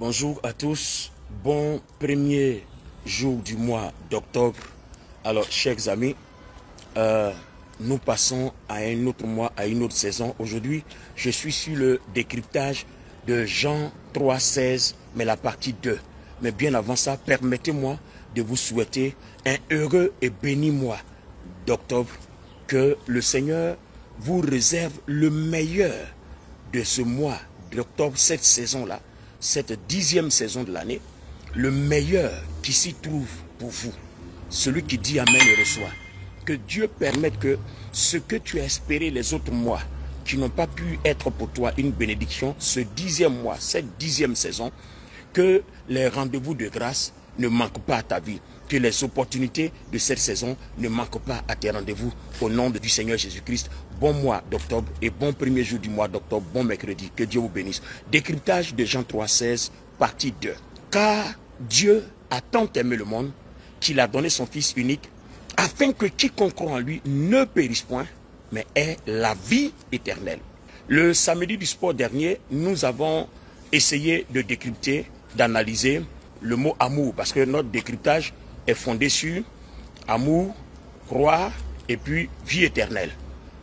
Bonjour à tous, bon premier jour du mois d'octobre. Alors, chers amis, nous passons à un autre mois, à une autre saison. Aujourd'hui, je suis sur le décryptage de Jean 3,16, mais la partie 2. Mais bien avant ça, permettez-moi de vous souhaiter un heureux et béni mois d'octobre. Que le Seigneur vous réserve le meilleur de ce mois d'octobre, cette saison-là, cette 10e saison de l'année, le meilleur qui s'y trouve pour vous. Celui qui dit Amen le reçoit. Que Dieu permette que ce que tu as espéré les autres mois, qui n'ont pas pu être pour toi une bénédiction, ce 10e mois, cette 10e saison, que les rendez-vous de grâce ne manquent pas à ta vie. Que les opportunités de cette saison ne manquent pas à tes rendez-vous. Au nom du Seigneur Jésus-Christ, bon mois d'octobre et bon premier jour du mois d'octobre, bon mercredi. Que Dieu vous bénisse. Décryptage de Jean 3,16, partie 2. Car Dieu a tant aimé le monde qu'il a donné son Fils unique, afin que quiconque croit en lui ne périsse point, mais ait la vie éternelle. Le samedi du sport dernier, nous avons essayé de décrypter, d'analyser le mot amour, parce que notre décryptage est fondé sur amour, croire et puis vie éternelle.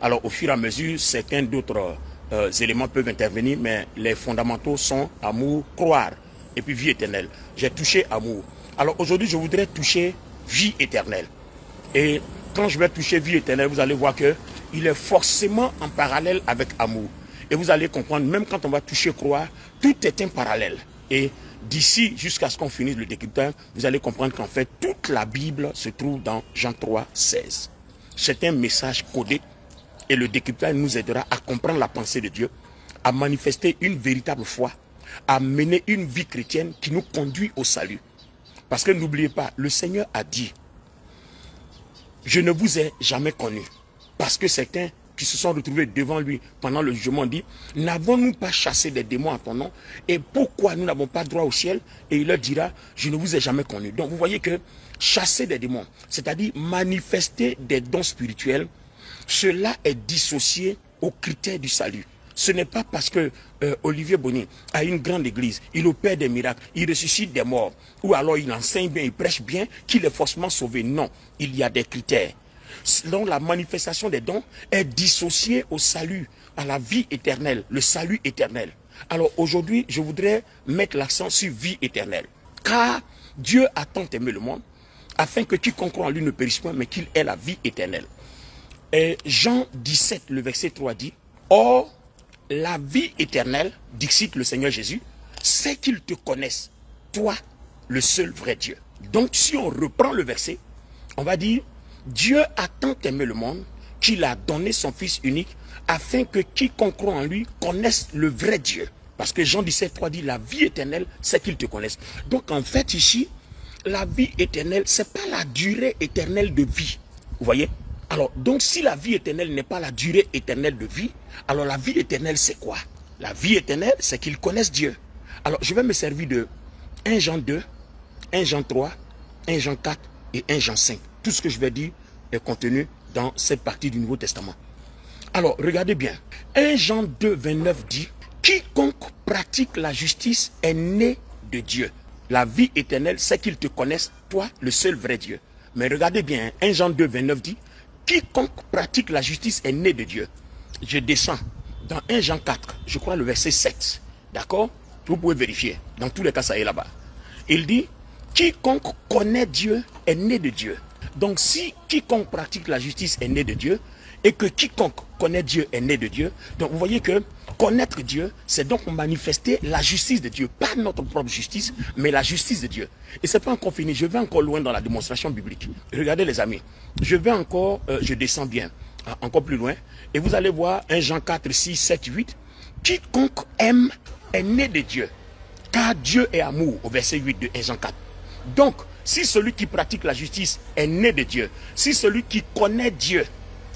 Alors au fur et à mesure, certains d'autres éléments peuvent intervenir, mais les fondamentaux sont amour, croire et puis vie éternelle. J'ai touché amour. Alors aujourd'hui, je voudrais toucher vie éternelle. Et quand je vais toucher vie éternelle, vous allez voir que il est forcément en parallèle avec amour. Et vous allez comprendre, même quand on va toucher croire, tout est un parallèle. Et d'ici jusqu'à ce qu'on finisse le décryptage, vous allez comprendre qu'en fait, toute la Bible se trouve dans Jean 3,16. C'est un message codé et le décryptage nous aidera à comprendre la pensée de Dieu, à manifester une véritable foi, à mener une vie chrétienne qui nous conduit au salut. Parce que n'oubliez pas, le Seigneur a dit, je ne vous ai jamais connu. Parce que certains qui se sont retrouvés devant lui pendant le jugement dit, n'avons-nous pas chassé des démons en ton nom? Et pourquoi nous n'avons pas droit au ciel? Et il leur dira, je ne vous ai jamais connu. Donc vous voyez que chasser des démons, c'est-à-dire manifester des dons spirituels, cela est dissocié aux critères du salut. Ce n'est pas parce que Olivier Bonny a une grande église, il opère des miracles, il ressuscite des morts, ou alors il enseigne bien, il prêche bien, qu'il est forcément sauvé. Non, il y a des critères. Donc la manifestation des dons est dissociée au salut, à la vie éternelle, le salut éternel. Alors aujourd'hui, je voudrais mettre l'accent sur vie éternelle. Car Dieu a tant aimé le monde, afin que quiconque croit en lui ne périsse point, mais qu'il ait la vie éternelle. Et Jean 17, le verset 3 dit, or, la vie éternelle, dixit le Seigneur Jésus, c'est qu'ils te connaissent, toi, le seul vrai Dieu. Donc si on reprend le verset, on va dire, Dieu a tant aimé le monde qu'il a donné son Fils unique afin que quiconque croit en lui connaisse le vrai Dieu. Parce que Jean 17, 3 dit, la vie éternelle, c'est qu'ils te connaissent. Donc en fait ici, la vie éternelle, c'est pas la durée éternelle de vie. Vous voyez? Alors, donc si la vie éternelle n'est pas la durée éternelle de vie, alors la vie éternelle c'est quoi? La vie éternelle, c'est qu'ils connaissent Dieu. Alors, je vais me servir de 1 Jean 2, 1 Jean 3, 1 Jean 4 et 1 Jean 5. Tout ce que je vais dire est contenu dans cette partie du Nouveau Testament. Alors, regardez bien. 1 Jean 2, 29 dit, quiconque pratique la justice est né de Dieu. La vie éternelle, c'est qu'ils te connaissent, toi, le seul vrai Dieu. Mais regardez bien, 1 Jean 2, 29 dit, quiconque pratique la justice est né de Dieu. Je descends dans 1 Jean 4, je crois le verset 7. D'accord? Vous pouvez vérifier. Dans tous les cas, ça est là-bas. Il dit, quiconque connaît Dieu est né de Dieu. Donc si quiconque pratique la justice est né de Dieu, et que quiconque connaît Dieu est né de Dieu, donc vous voyez que connaître Dieu, c'est donc manifester la justice de Dieu. Pas notre propre justice, mais la justice de Dieu. Et c'est pas encore fini, je vais encore loin dans la démonstration biblique. Regardez les amis, je vais encore, je descends bien, encore plus loin, et vous allez voir 1 Jean 4, 6, 7, 8, quiconque aime est né de Dieu, car Dieu est amour, au verset 8 de 1 Jean 4. Donc, si celui qui pratique la justice est né de Dieu, si celui qui connaît Dieu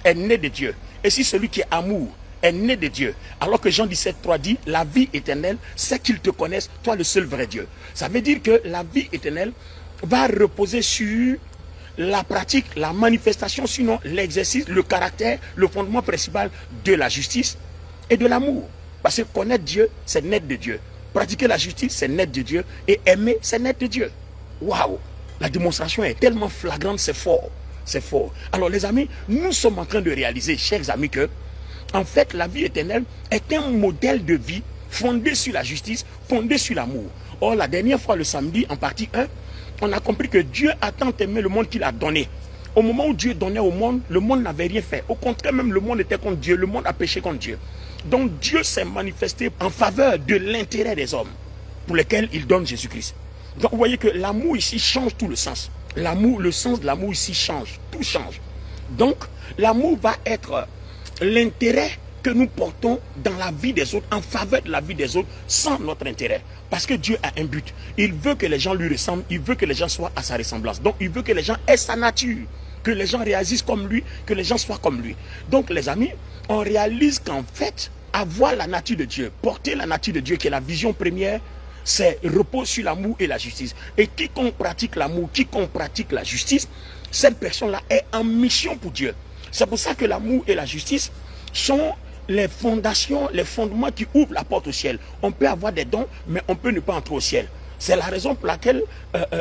est né de Dieu, et si celui qui est amour est né de Dieu, alors que Jean 17, 3 dit, la vie éternelle, c'est qu'ils te connaissent, toi le seul vrai Dieu. Ça veut dire que la vie éternelle va reposer sur la pratique, la manifestation, sinon l'exercice, le caractère, le fondement principal de la justice et de l'amour. Parce que connaître Dieu, c'est naître de Dieu. Pratiquer la justice, c'est naître de Dieu. Et aimer, c'est naître de Dieu. Waouh! La démonstration est tellement flagrante, c'est fort. C'est fort. Alors les amis, nous sommes en train de réaliser, chers amis, que en fait, la vie éternelle est un modèle de vie fondé sur la justice, fondé sur l'amour. Or, la dernière fois, le samedi, en partie 1, on a compris que Dieu a tant aimé le monde qu'il a donné. Au moment où Dieu donnait au monde, le monde n'avait rien fait. Au contraire, même le monde était contre Dieu. Le monde a péché contre Dieu. Donc, Dieu s'est manifesté en faveur de l'intérêt des hommes pour lesquels il donne Jésus-Christ. Donc, vous voyez que l'amour ici change tout le sens. L'amour, le sens de l'amour ici change. Tout change. Donc, l'amour va être l'intérêt que nous portons dans la vie des autres, en faveur de la vie des autres, sans notre intérêt. Parce que Dieu a un but. Il veut que les gens lui ressemblent, il veut que les gens soient à sa ressemblance. Donc il veut que les gens aient sa nature, que les gens réagissent comme lui, que les gens soient comme lui. Donc les amis, on réalise qu'en fait, avoir la nature de Dieu, porter la nature de Dieu, qui est la vision première, c'est repose sur l'amour et la justice. Et quiconque pratique l'amour, quiconque pratique la justice, cette personne-là est en mission pour Dieu. C'est pour ça que l'amour et la justice sont les fondations, les fondements qui ouvrent la porte au ciel. On peut avoir des dons, mais on peut ne pas entrer au ciel. C'est la raison pour laquelle,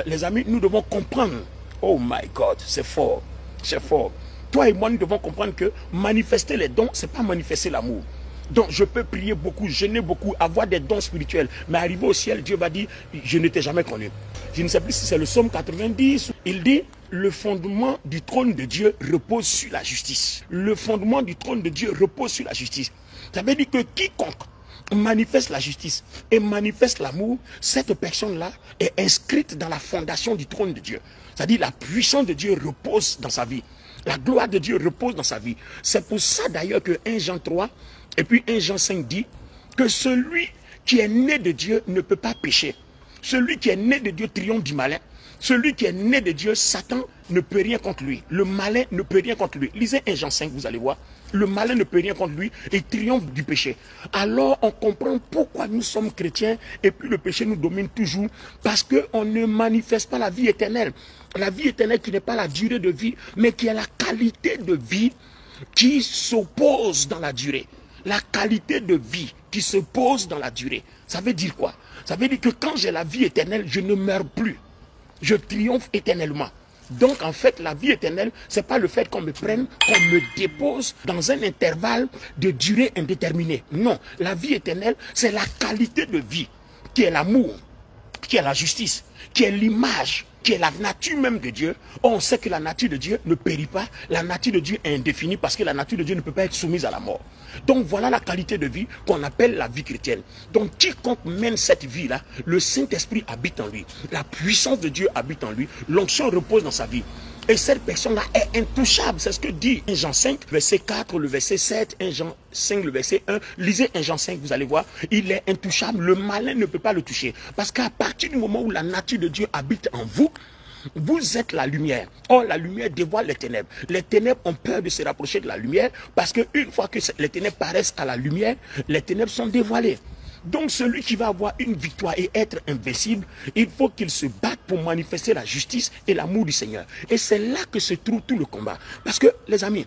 les amis, nous devons comprendre. Oh my God, c'est fort, c'est fort. Toi et moi, nous devons comprendre que manifester les dons, c'est pas manifester l'amour. Donc, je peux prier beaucoup, jeûner beaucoup, avoir des dons spirituels, mais arriver au ciel, Dieu va dire, je ne t'ai jamais connu. Je ne sais plus si c'est le psaume 90. Il dit, le fondement du trône de Dieu repose sur la justice. Le fondement du trône de Dieu repose sur la justice. Ça veut dire que quiconque manifeste la justice et manifeste l'amour, cette personne-là est inscrite dans la fondation du trône de Dieu. C'est-à-dire la puissance de Dieu repose dans sa vie. La gloire de Dieu repose dans sa vie. C'est pour ça d'ailleurs que 1 Jean 3 et puis 1 Jean 5 dit que celui qui est né de Dieu ne peut pas pécher. Celui qui est né de Dieu triomphe du malin. Celui qui est né de Dieu, Satan ne peut rien contre lui. Le malin ne peut rien contre lui. Lisez 1 Jean 5, vous allez voir. Le malin ne peut rien contre lui et triomphe du péché. Alors on comprend pourquoi nous sommes chrétiens et puis le péché nous domine toujours. Parce qu'on ne manifeste pas la vie éternelle. La vie éternelle qui n'est pas la durée de vie, mais qui est la qualité de vie qui s'oppose dans la durée. La qualité de vie qui se pose dans la durée. Ça veut dire quoi? Ça veut dire que quand j'ai la vie éternelle, je ne meurs plus. Je triomphe éternellement. Donc en fait, la vie éternelle, c'est pas le fait qu'on me prenne, qu'on me dépose dans un intervalle de durée indéterminée. Non, la vie éternelle, c'est la qualité de vie qui est l'amour, qui est la justice, qui est l'image, qui est la nature même de Dieu. Or, on sait que la nature de Dieu ne périt pas. La nature de Dieu est indéfinie parce que la nature de Dieu ne peut pas être soumise à la mort. Donc voilà la qualité de vie qu'on appelle la vie chrétienne. Donc quiconque mène cette vie-là, le Saint-Esprit habite en lui. La puissance de Dieu habite en lui. L'onction repose dans sa vie. Et cette personne-là est intouchable. C'est ce que dit 1 Jean 5, verset 4, le verset 7, 1 Jean 5, le verset 1. Lisez 1 Jean 5, vous allez voir. Il est intouchable. Le malin ne peut pas le toucher. Parce qu'à partir du moment où la nature de Dieu habite en vous, vous êtes la lumière. Or, la lumière dévoile les ténèbres. Les ténèbres ont peur de se rapprocher de la lumière parce qu'une fois que les ténèbres paraissent à la lumière, les ténèbres sont dévoilées. Donc celui qui va avoir une victoire et être invincible, il faut qu'il se batte pour manifester la justice et l'amour du Seigneur. Et c'est là que se trouve tout le combat. Parce que, les amis,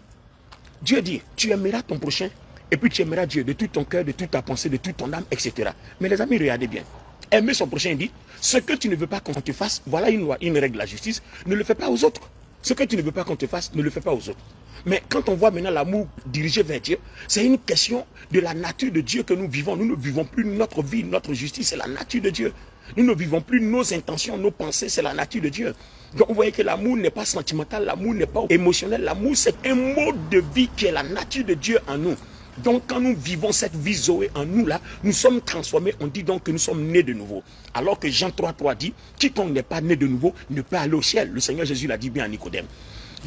Dieu dit, tu aimeras ton prochain et puis tu aimeras Dieu de tout ton cœur, de toute ta pensée, de toute ton âme, etc. Mais les amis, regardez bien. Aimer son prochain dit, ce que tu ne veux pas qu'on te fasse, voilà une loi, une règle de la justice, ne le fais pas aux autres. Ce que tu ne veux pas qu'on te fasse, ne le fais pas aux autres. Mais quand on voit maintenant l'amour dirigé vers Dieu, c'est une question de la nature de Dieu que nous vivons. Nous ne vivons plus notre vie, notre justice, c'est la nature de Dieu. Nous ne vivons plus nos intentions, nos pensées, c'est la nature de Dieu. Donc vous voyez que l'amour n'est pas sentimental, l'amour n'est pas émotionnel, l'amour c'est un mode de vie qui est la nature de Dieu en nous. Donc quand nous vivons cette vie Zoé en nous là, nous sommes transformés, on dit donc que nous sommes nés de nouveau. Alors que Jean 3,3 dit, quiconque n'est pas né de nouveau ne peut aller au ciel. Le Seigneur Jésus l'a dit bien à Nicodème.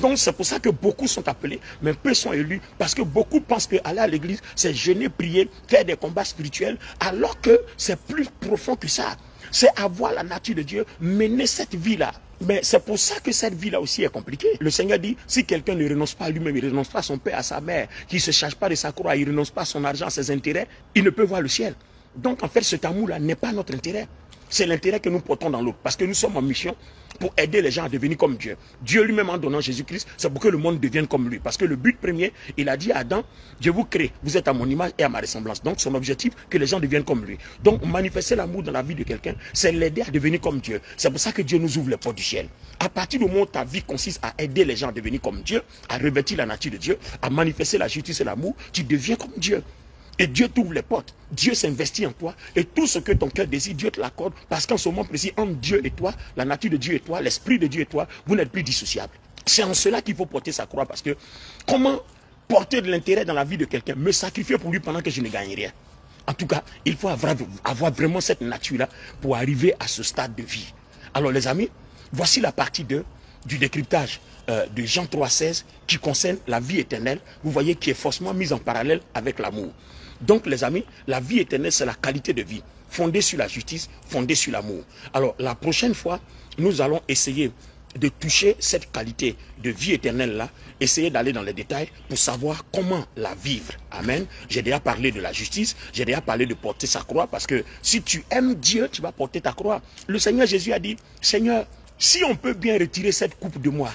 Donc c'est pour ça que beaucoup sont appelés, mais peu sont élus, parce que beaucoup pensent que aller à l'église, c'est jeûner, prier, faire des combats spirituels, alors que c'est plus profond que ça. C'est avoir la nature de Dieu, mener cette vie-là. Mais c'est pour ça que cette vie-là aussi est compliquée. Le Seigneur dit, si quelqu'un ne renonce pas à lui-même, il ne renonce pas à son père, à sa mère, qui ne se charge pas de sa croix, il ne renonce pas à son argent, à ses intérêts, il ne peut voir le ciel. Donc en fait, cet amour-là n'est pas notre intérêt. C'est l'intérêt que nous portons dans l'autre. Parce que nous sommes en mission pour aider les gens à devenir comme Dieu. Dieu lui-même en donnant Jésus-Christ, c'est pour que le monde devienne comme lui. Parce que le but premier, il a dit à Adam, je vous crée, vous êtes à mon image et à ma ressemblance. Donc son objectif, que les gens deviennent comme lui. Donc manifester l'amour dans la vie de quelqu'un, c'est l'aider à devenir comme Dieu. C'est pour ça que Dieu nous ouvre les portes du ciel. À partir du moment où ta vie consiste à aider les gens à devenir comme Dieu, à revêtir la nature de Dieu, à manifester la justice et l'amour, tu deviens comme Dieu. Et Dieu t'ouvre les portes. Dieu s'investit en toi. Et tout ce que ton cœur désire, Dieu te l'accorde. Parce qu'en ce moment précis, entre Dieu et toi, la nature de Dieu et toi, l'esprit de Dieu et toi, vous n'êtes plus dissociables. C'est en cela qu'il faut porter sa croix. Parce que comment porter de l'intérêt dans la vie de quelqu'un, me sacrifier pour lui pendant que je ne gagne rien? En tout cas, il faut avoir vraiment cette nature-là pour arriver à ce stade de vie. Alors les amis, voici la partie 2 du décryptage de Jean 3,16 qui concerne la vie éternelle. Vous voyez qui est forcément mise en parallèle avec l'amour. Donc les amis, la vie éternelle, c'est la qualité de vie, fondée sur la justice, fondée sur l'amour. Alors la prochaine fois, nous allons essayer de toucher cette qualité de vie éternelle-là, essayer d'aller dans les détails pour savoir comment la vivre. Amen. J'ai déjà parlé de la justice, j'ai déjà parlé de porter sa croix, parce que si tu aimes Dieu, tu vas porter ta croix. Le Seigneur Jésus a dit, Seigneur, si on peut bien retirer cette coupe de moi,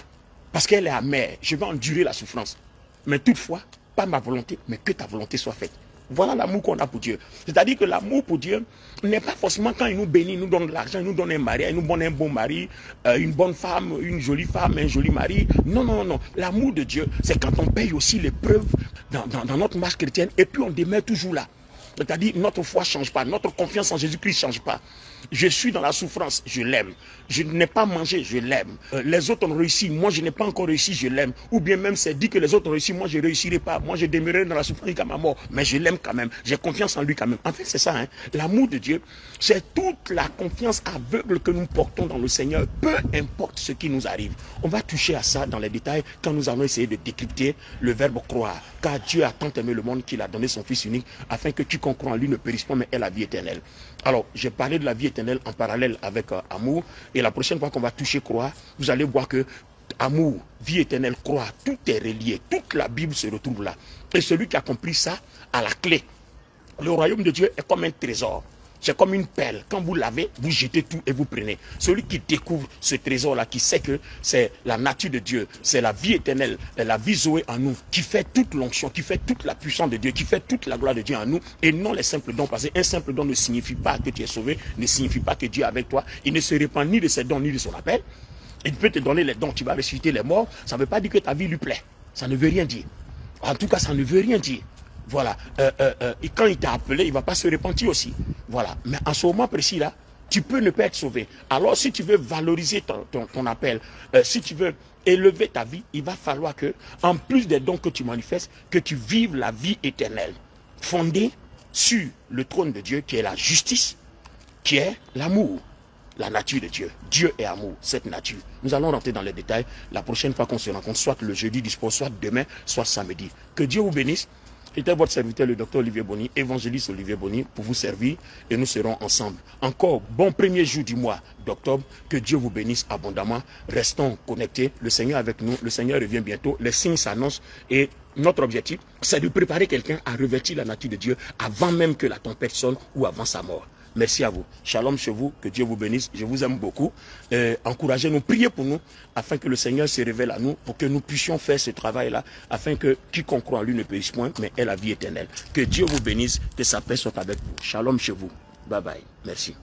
parce qu'elle est amère, je vais endurer la souffrance. Mais toutefois, pas ma volonté, mais que ta volonté soit faite. Voilà l'amour qu'on a pour Dieu. C'est-à-dire que l'amour pour Dieu n'est pas forcément quand il nous bénit, il nous donne de l'argent, il nous donne un mari, il nous donne un bon mari, une bonne femme, une jolie femme, un joli mari. Non, non, non. L'amour de Dieu, c'est quand on paye aussi l'épreuve dans notre marche chrétienne et puis on demeure toujours là. C'est-à-dire notre foi ne change pas, notre confiance en Jésus-Christ ne change pas. Je suis dans la souffrance, je l'aime. Je n'ai pas mangé, je l'aime. Les autres ont réussi, moi je n'ai pas encore réussi, je l'aime. Ou bien même c'est dit que les autres ont réussi, moi je ne réussirai pas. Moi je demeurerai dans la souffrance jusqu'à ma mort. Mais je l'aime quand même, j'ai confiance en lui quand même. En fait c'est ça, hein? L'amour de Dieu, c'est toute la confiance aveugle que nous portons dans le Seigneur, peu importe ce qui nous arrive. On va toucher à ça dans les détails quand nous allons essayer de décrypter le verbe croire. Car Dieu a tant aimé le monde qu'il a donné son Fils unique afin que quiconque croit en lui ne périsse pas mais ait la vie éternelle. Alors j'ai parlé de la vie éternelle en parallèle avec amour, et la prochaine fois qu'on va toucher croix, vous allez voir que amour, vie éternelle, croix, tout est relié, toute la Bible se retrouve là. Et celui qui a compris ça a la clé. Le royaume de Dieu est comme un trésor. C'est comme une perle. Quand vous l'avez, vous jetez tout et vous prenez. Celui qui découvre ce trésor-là, qui sait que c'est la nature de Dieu, c'est la vie éternelle, la vie Zoé en nous, qui fait toute l'onction, qui fait toute la puissance de Dieu, qui fait toute la gloire de Dieu en nous, et non les simples dons. Parce qu'un simple don ne signifie pas que tu es sauvé, ne signifie pas que Dieu est avec toi. Il ne se répand ni de ses dons, ni de son appel. Il peut te donner les dons, tu vas ressusciter les morts. Ça ne veut pas dire que ta vie lui plaît. Ça ne veut rien dire. En tout cas, ça ne veut rien dire. Voilà. Et quand il t'a appelé, il ne va pas se repentir aussi. Voilà. Mais en ce moment précis-là, tu peux ne pas être sauvé. Alors, si tu veux valoriser ton appel, si tu veux élever ta vie, il va falloir que, en plus des dons que tu manifestes, que tu vives la vie éternelle, fondée sur le trône de Dieu, qui est la justice, qui est l'amour. La nature de Dieu. Dieu est amour, cette nature. Nous allons rentrer dans les détails la prochaine fois qu'on se rencontre, soit le jeudi du sport, soit demain, soit samedi. Que Dieu vous bénisse. C'était votre serviteur, le docteur Olivier Boni, évangéliste Olivier Boni, pour vous servir, et nous serons ensemble. Encore bon premier jour du mois d'octobre. Que Dieu vous bénisse abondamment. Restons connectés. Le Seigneur est avec nous. Le Seigneur revient bientôt. Les signes s'annoncent et notre objectif, c'est de préparer quelqu'un à revêtir la nature de Dieu avant même que la tempête sonne ou avant sa mort. Merci à vous. Shalom chez vous. Que Dieu vous bénisse. Je vous aime beaucoup. Encouragez-nous, priez pour nous, afin que le Seigneur se révèle à nous, pour que nous puissions faire ce travail-là, afin que quiconque croit en lui ne périsse point, mais ait la vie éternelle. Que Dieu vous bénisse, que sa paix soit avec vous. Shalom chez vous. Bye bye. Merci.